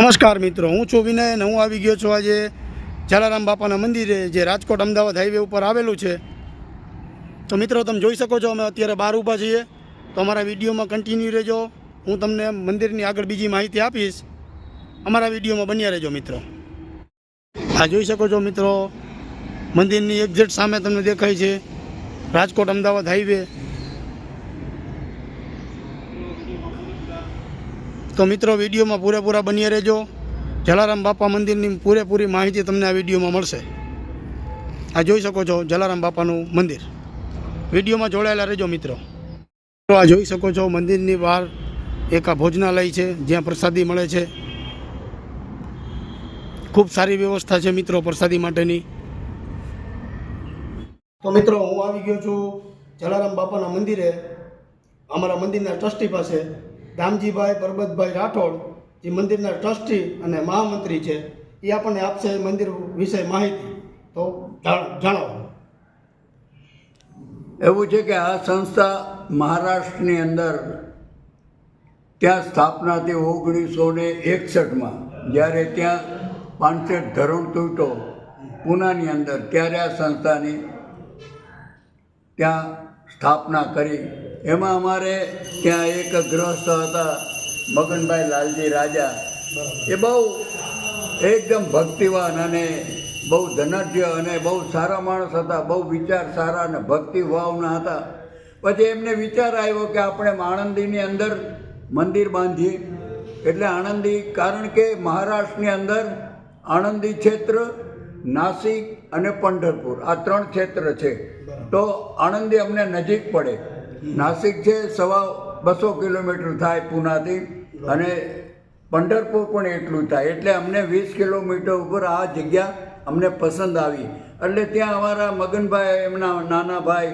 નમસ્કાર મિત્રો, હું છું વિનય અને હું આવી ગયો છું આજે જલારામ બાપાના મંદિરે, જે રાજકોટ અમદાવાદ હાઈવે ઉપર આવેલું છે. તો મિત્રો, તમે જોઈ શકો છો અમે અત્યારે બહાર ઊભા છીએ. તો અમારા વિડીયોમાં કન્ટિન્યુ રહેજો. હું તમને મંદિરની આગળ બીજી માહિતી આપીશ. અમારા વિડીયોમાં બન્યા રહેજો મિત્રો. આ જોઈ શકો છો મિત્રો, મંદિરની એક્ઝેક્ટ સામે તમને દેખાય છે રાજકોટ અમદાવાદ હાઈવે. તો મિત્રો, વિડીયોમાં પૂરેપૂરા બન્યા રહેજો. જલારામ બાપા મંદિરની પૂરેપૂરી માહિતી તમને આ વિડીયોમાં મળશે. આ જોઈ શકો છો જલારામ બાપાનું મંદિર. વિડીયોમાં જોડાયેલા રહેજો મિત્રો. આ જોઈ શકો છો મંદિરની બહાર એક આ ભોજનાલય છે, જ્યાં પ્રસાદી મળે છે. ખૂબ સારી વ્યવસ્થા છે મિત્રો પ્રસાદી માટેની. તો મિત્રો, હું આવી ગયો છું જલારામ બાપાના મંદિરે. અમારા મંદિરના ટ્રસ્ટી પાસે દામજીભાઈ પરબતભાઈ રાઠોડ, જે મંદિરના ટ્રસ્ટી અને મહામંત્રી છે, એ આપણને આપશે મંદિર વિશે માહિતી. તો જણાવો. એવું છે કે આ સંસ્થા મહારાષ્ટ્રની અંદર ત્યાં સ્થાપના થઈ 1961માં. જ્યારે ત્યાં પાનસેટ ધરણ તૂટ્યો પૂનાની અંદર, ત્યારે આ સંસ્થાની ત્યાં સ્થાપના કરી. એમાં અમારે ત્યાં એક ગૃહસ્થ હતા મગનભાઈ લાલજી રાજા. એ બહુ એકદમ ભક્તિવાન અને બહુ ધનાઢ્ય અને બહુ સારા માણસ હતા. બહુ વિચાર સારા અને ભક્તિભાવના હતા. પછી એમને વિચાર આવ્યો કે આપણે આણંદીની અંદર મંદિર બાંધીએ. એટલે આણંદી, કારણ કે મહારાષ્ટ્રની અંદર આણંદી ક્ષેત્ર, નાસિક અને પંઢરપુર, આ 3 ક્ષેત્ર છે. તો આણંદી અમને નજીક પડે. નાસિક છે 250 કિલોમીટર થાય પૂનાથી, અને પંઢરપુર પણ એટલું થાય. એટલે અમને 20 કિલોમીટર ઉપર આ જગ્યા અમને પસંદ આવી. એટલે ત્યાં અમારા મગનભાઈ, એમના નાના ભાઈ,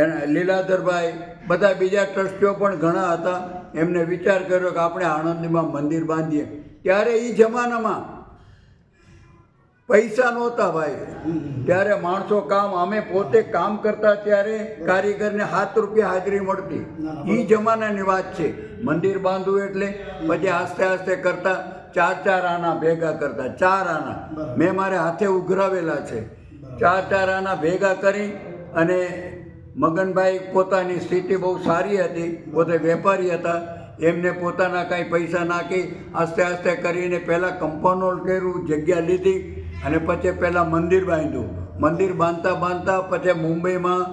એના લીલાધરભાઈ, બધા બીજા ટ્રસ્ટીઓ પણ ઘણા હતા. એમને વિચાર કર્યો કે આપણે આણંદીમાં મંદિર બાંધીએ. ત્યારે એ જમાનામાં પૈસા નહોતા ભાઈ. ત્યારે માણસો અમે પોતે કામ કરતા ત્યારે કારીગરને 7 રૂપિયા હાજરી મળતી. એ જમાનાની વાત છે. મંદિર બાંધવું એટલે પછી આસ્તે આસ્તે કરતા 4 આના ભેગા કરતા. 4 આના મેં મારે હાથે ઉઘરાવેલા છે. 4 આના ભેગા કરી, અને મગનભાઈ પોતાની સ્થિતિ બહુ સારી હતી, પોતે વેપારી હતા. એમને પોતાના કાંઈ પૈસા નાખી આસ્તે આસ્તે કરીને પહેલાં કમ્પાઉન્ડ કર્યું, જગ્યા લીધી, અને પછી પહેલાં મંદિર બાંધ્યું. મંદિર બાંધતા બાંધતા પછી મુંબઈમાં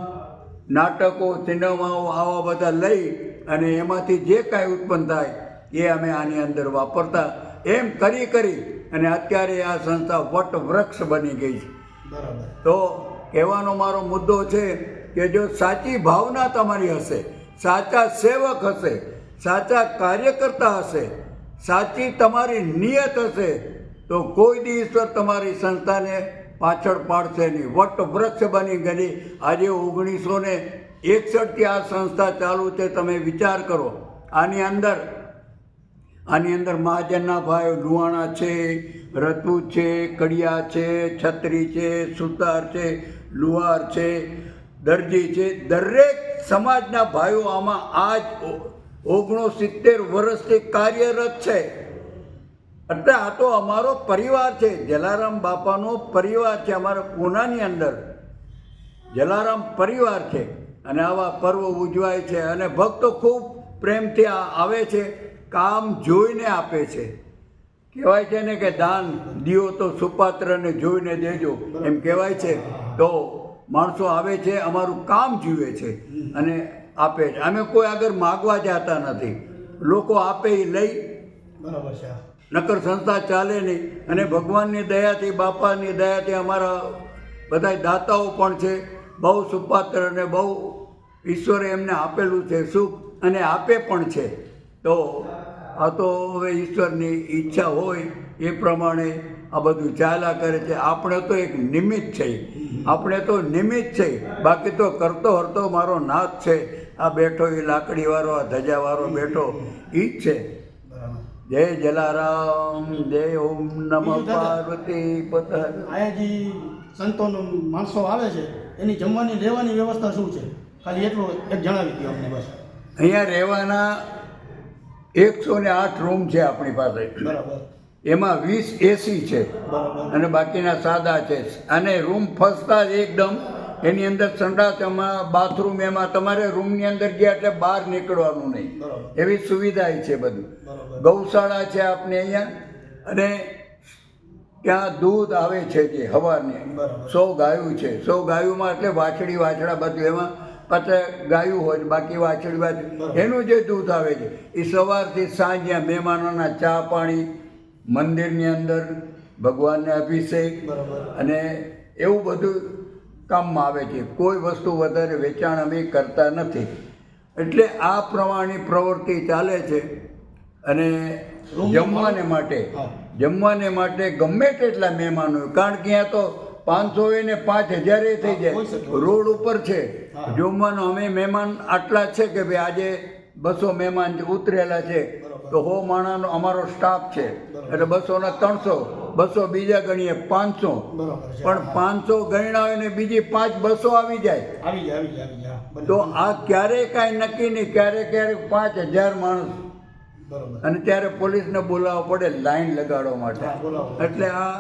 નાટકો, સિનેમાઓ આવા બધા લઈ, અને એમાંથી જે કાંઈ ઉત્પન્ન થાય એ અમે આની અંદર વાપરતા. એમ કરી અને અત્યારે આ સંસ્થા વટવૃક્ષ બની ગઈ છે. તો કહેવાનો મારો મુદ્દો છે કે જો સાચી ભાવના તમારી હશે, સાચા સેવક હશે, સાચા કાર્યકર્તા હશે, સાચી તમારી નિયત હશે, તો કોઈ દી ઈશ્વર તમારી સંસ્થાને પાછળ પાડશે નહીં. વટવૃક્ષ બની ગઈ. આજે 1961થી આ સંસ્થા ચાલુ છે. તમે વિચાર કરો. આની અંદર મહાજનના ભાઈઓ લુહાણા છે, રજપૂત છે, કડિયા છે, છત્રી છે, સુતાર છે, લુહાર છે, દરજી છે. દરેક સમાજના ભાઈઓ આમાં આજ 69 વર્ષથી કાર્યરત છે. એટલે આ તો અમારો પરિવાર છે, જલારામ બાપાનો પરિવાર છે. અમારા પૂનાની અંદર જલારામ પરિવાર છે, અને આવા પર્વ ઉજવાય છે. અને ભક્તો ખૂબ પ્રેમથી આવે છે, કામ જોઈને આપે છે. કહેવાય છે ને કે દાન દિયો તો સુપાત્રને જોઈને દેજો, એમ કહેવાય છે. તો માણસો આવે છે, અમારું કામ જુએ છે અને આપે છે. અમે કોઈ આગળ માગવા જતા નથી. લોકો આપે એ લઈ, બરાબર છે. નકર સંસ્થા ચાલે નહીં. અને ભગવાનની દયાથી, બાપાની દયાથી અમારા બધા દાતાઓ પણ છે. બહુ સુપાત્ર અને બહુ ઈશ્વરે એમને આપેલું છે સુખ, અને આપે પણ છે. તો આ તો હવે ઈશ્વરની ઈચ્છા હોય એ પ્રમાણે આ બધું ચાલ્યા કરે છે. આપણે તો એક નિમિત્ત છે. બાકી તો કરતો હરતો મારો નાથ છે. આ બેઠો એ લાકડીવાળો, આ ધજાવાળો બેઠો એ જ છે. જય જલારામ, જય ઓમ નમઃ પાર્વતી પતઃ. આયાજી સંતોનો માણસો આવે છે, એની જમવાની રહેવાની વ્યવસ્થા શું છે? ખાલી એટલું એક જણાવી દો અમને બસ. અહીંયા રહેવાના 108 રૂમ છે આપણી પાસે. બરાબર એમાં 20 એસી છે અને બાકીના સાદા છે. અને રૂમ ફસતા જ એકદમ એની અંદર સંડાસ, એમાં બાથરૂમ, એમાં તમારે રૂમની અંદર ગયા એટલે બહાર નીકળવાનું નહીં, એવી સુવિધા છે બધું. ગૌશાળા છે આપણે અહીંયા, અને ત્યાં દૂધ આવે છે જે હવાને 100 ગાયું છે. 100 ગાયુંમાં એટલે વાછડા બધું, એમાં પાછા ગાયું હોય, બાકી વાછડી એનું જે દૂધ આવે છે એ સવારથી સાંજે મહેમાનોના ચા પાણી, મંદિરની અંદર ભગવાનને અભિષેક અને એવું બધું કામમાં આવે છે. કોઈ વસ્તુ વધારે વેચાણ અમે કરતા નથી. એટલે આ પ્રમાણે પ્રવૃત્તિ ચાલે છે. અને જમવાને માટે ગમે તેટલા મહેમાનો હોય, કારણ કે અહીંયા તો 500 હોય ને 5000 થઈ જાય, રોડ ઉપર છે જમવાનું. અમે મહેમાન આટલા છે કે ભાઈ આજે 200 મહેમાન ઉતરેલા છે, તો 100 માણસનો અમારો સ્ટાફ છે, એટલે 200 ના 300, 200 બીજા ગણીએ 500, પણ 500 ગણ્યા હોય ને બીજી 5 બસો આવી જાય, તો આ ક્યારેય કાંઈ નક્કી નહીં. ક્યારેક 5000 માણસ, અને ત્યારે પોલીસને બોલાવવા પડે લાઈન લગાડવા માટે. એટલે આ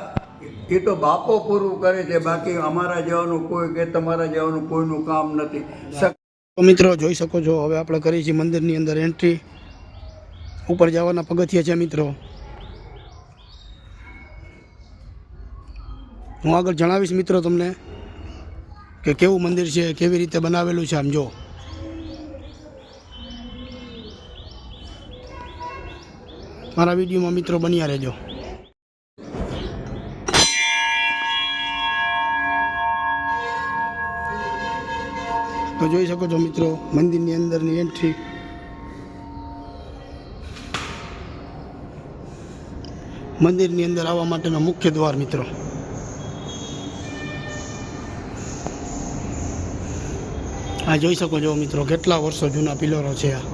એ તો બાપો પૂરું કરે છે, બાકી અમારા જેવાનું કોઈ કે તમારા જેવાનું કોઈનું કામ નથી. મિત્રો જોઈ શકો છો, હવે આપણે કરીએ છીએ મંદિરની અંદર એન્ટ્રી. ઉપર જવાના પગથિયા છે મિત્રો. હું આગળ જણાવીશ મિત્રો તમને કે કેવું મંદિર છે, કેવી રીતે બનાવેલું છે. આમ જો મારા વિડીયોમાં મિત્રો બન્યા રહેજો. તો જોઈ શકો છો મિત્રો મંદિરની અંદરની એન્ટ્રી. મંદિરની અંદર આવવા માટેનો મુખ્ય દ્વાર મિત્રો. આ જોઈ શકો છો મિત્રો કેટલા વર્ષો જૂના પિલરો છે. આ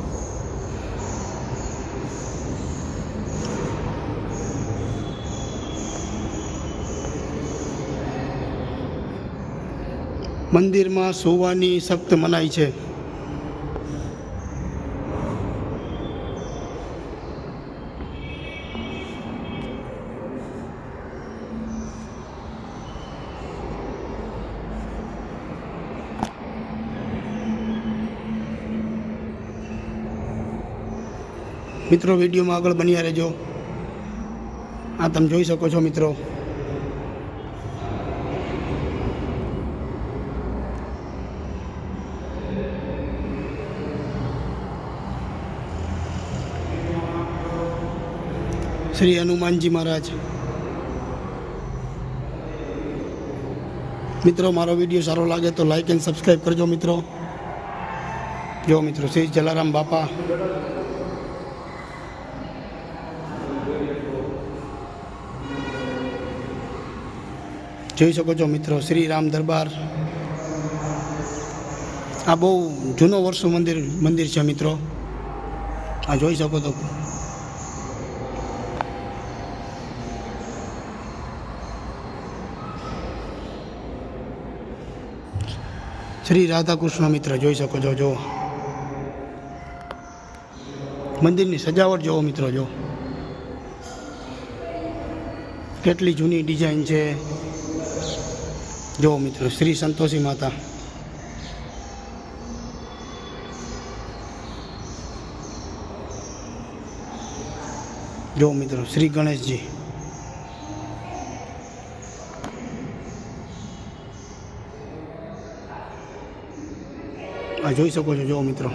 મંદિરમાં સુવાની સખ્ત મનાઈ છે. મિત્રો વિડીયોમાં આગળ બન્યા રહેજો. આ તમે જોઈ શકો છો મિત્રો. શ્રી હનુમાનજી મહારાજ. મિત્રો મારો વિડીયો સારો લાગે તો લાઈક એન્ડ સબસ્ક્રાઈબ કરજો મિત્રો. જો મિત્રો શ્રી જલારામ બાપા. જોઈ શકો છો મિત્રો શ્રી રામ દરબાર. આ બહુ જૂનો વર્ષો મંદિર છે મિત્રો. આ જોઈ શકો છો. શ્રી રાધાકૃષ્ણ મિત્ર જોઈ શકો છો. જો મંદિરની સજાવટ જોવો મિત્રો. જો કેટલી જૂની ડિઝાઇન છે. જો મિત્રો શ્રી સંતોષી માતા. જો મિત્રો શ્રી ગણેશજી. આ જોઈ શકો છો. જો મિત્રો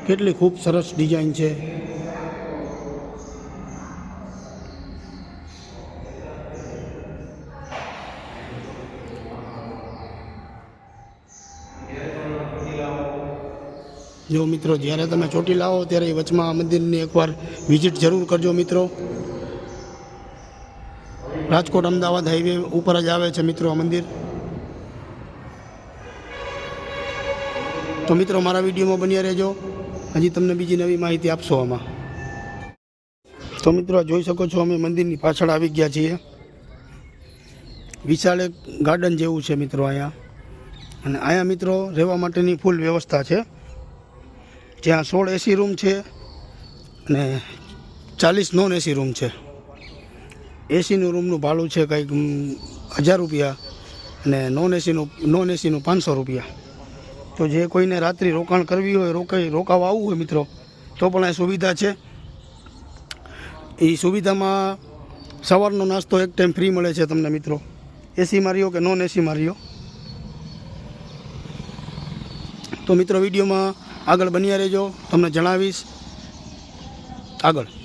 કેટલી ખૂબ સરસ ડિઝાઇન છે. જો મિત્રો જ્યારે તમે ચોટીલા આવો ત્યારે એ વચમાં મંદિરની એકવાર વિઝિટ જરૂર કરજો મિત્રો. રાજકોટ અમદાવાદ હાઈવે ઉપર જ આવે છે મિત્રો આ મંદિર. તો મિત્રો મારા વિડીયોમાં બન્યા રહેજો. હજી તમને બીજી નવી માહિતી આપશો આમાં. તો મિત્રો જોઈ શકો છો અમે મંદિરની પાછળ આવી ગયા છીએ. વિશાળ એક ગાર્ડન જેવું છે મિત્રો અહીંયા. અને અહીંયા મિત્રો રહેવા માટેની ફૂલ વ્યવસ્થા છે. જ્યાં 16 એસી રૂમ છે અને 40 નોન એસી રૂમ છે. એસીનું રૂમનું ભાડું છે કંઈક 1000 રૂપિયા અને નોન એસીનું 500 રૂપિયા. તો જે કોઈને રાત્રિ રોકાણ કરવી હોય, રોકાવા આવવું હોય મિત્રો, તો પણ આ સુવિધા છે. એ સુવિધામાં સવારનો નાસ્તો એક ટાઈમ ફ્રી મળે છે તમને મિત્રો, એસીમાં રહ્યો કે નોન એસીમાં રહ્યો. તો મિત્રો વિડીયોમાં આગળ બન્યા રહેજો, તમને જણાવીશ આગળ.